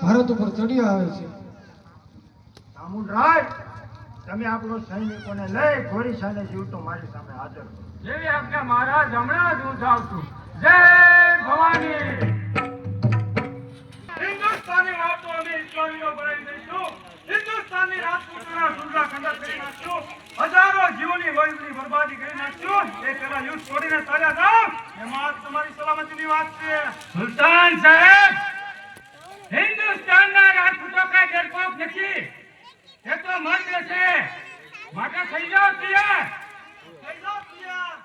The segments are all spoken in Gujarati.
ભારત ઉપર ચડી આવે છે. સામુંડરાજ, તમે આપણો સૈનિકોને લઈ ઘોડી સાને જીવતો મારી સામે હાજર કરો. જેવી આજ્ઞા મહારાજ, હમણાં જ હું જાઉં છું. જય ભવાની. હિન્દુસ્તાની વાતો અમે ઇસ્લામીઓ બનાવી દઈશું. હિન્દુસ્તાનની રાજપૂતોના સુરજા ખંડર કરી નાખશું. હજારો જીવોની વૈભવની બરબાદી કરી નાખશું. એ પેલા યુદ્ધ છોડીને ચાલ્યા જાઓ, એમાં તમારી સલામતીની વાત છે. સુલતાન સાહેબ, હિન્દુસ્તાનના રાજપૂતો કઈ ડરપોક નથી. એ તો મંત્ર છે. માટે થઈ જાઓ તૈયાર. થઈ જાઓ તૈયાર.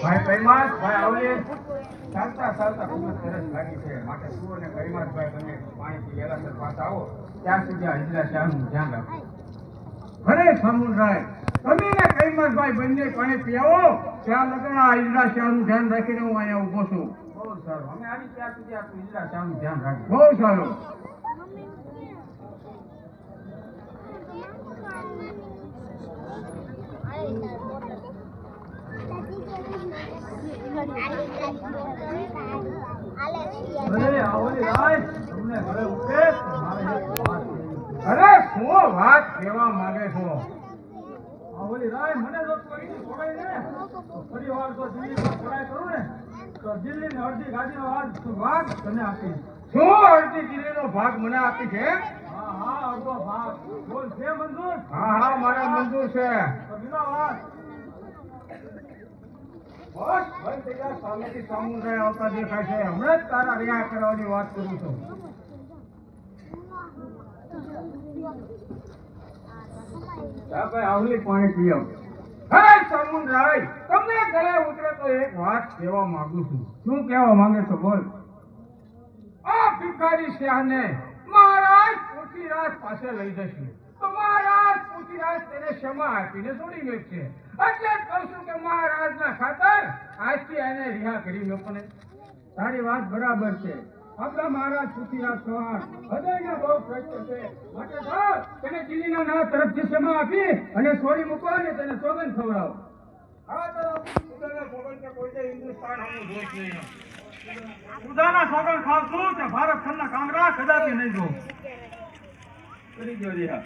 ભાઈ કૈમાસ, ભાઈ આવલે ચાલતા ચાલતા ખૂબ જ સરસ લાગી છે. માટે તું અને કૈમાસભાઈ તમે પાણીથી વેલાસર પાછા આવો ત્યાં સુધી આ હિજરા શાહનું ધ્યાન રાખો. અરે સામુંડરાય, તમે ને કૈમાસભાઈ બંને પાણી પીવો ત્યાં લગન આ હિજરા શાહનું ધ્યાન રાખીને હું અહીંયા ઊભો છું. બહુ સારું. અમે આવી ત્યાં સુધી આ હિજરા શાહનું ધ્યાન રાખજો. બહુ સારું. અરે શું વાત કહેવા માંગે છો? ઓલી રાય, મને જો કોઈની છોડાય ને તો ફરી વાર તો દિલ્હીમાં ચડાઈ કરું ને તો દિલ્હીની અડધી ગાડીનો ભાગ તને આપીશ. શું અડધી કિલ્લીનો ભાગ મને આપી છે? હા હા, અડધો ભાગ. બોલ, છે મંજૂર? હા હા, મારે મંજૂર છે. તો બીજા વાત. બસ ભાઈ તૈયાર સામેથી સામુંડરાય આવતા દેખાય છે. હમણાં જ તારા રિયા કરવાની વાત કરું છું. ભાઈ આવલી પાણી પીઓ. હે સામુંડરાય, તમને ગળે ઉતરે તો એક વાત કહેવા માંગુ છું. શું કહેવા માંગે છો? બોલ. આ ભિખારી શાહને મહારાજ પૃથ્વીરાજ પાસે લઈ જશે તો મહારાજ પૃથ્વીરાજ તેને ક્ષમા આપીને છોડી મેકશે. એટલે જ કહું છું કે મહારાજના ખાતર આજથી એને રિહા કરી મેકો ને. તારી વાત બરાબર છે. આપણા મહારાજ પૃથ્વીરાજ ચૌહાણ હૃદયના બહુ શ્રેષ્ઠ છે. માટે જાઓ, તેને દિલ્હીના ના તરફથી ક્ષમા આપી અને છોડી મૂકો અને તેને સોગંદ ખવડાવો. આ તો ખુદાના સોગંદ કે કોઈ દે હિન્દુસ્તાન હમું જોઈશ નહીં. ખુદાના સોગંદ ખાવશું કે ભારત ખંડના કાંગરા કદાપી નહીં જો. કરી દો રિહા.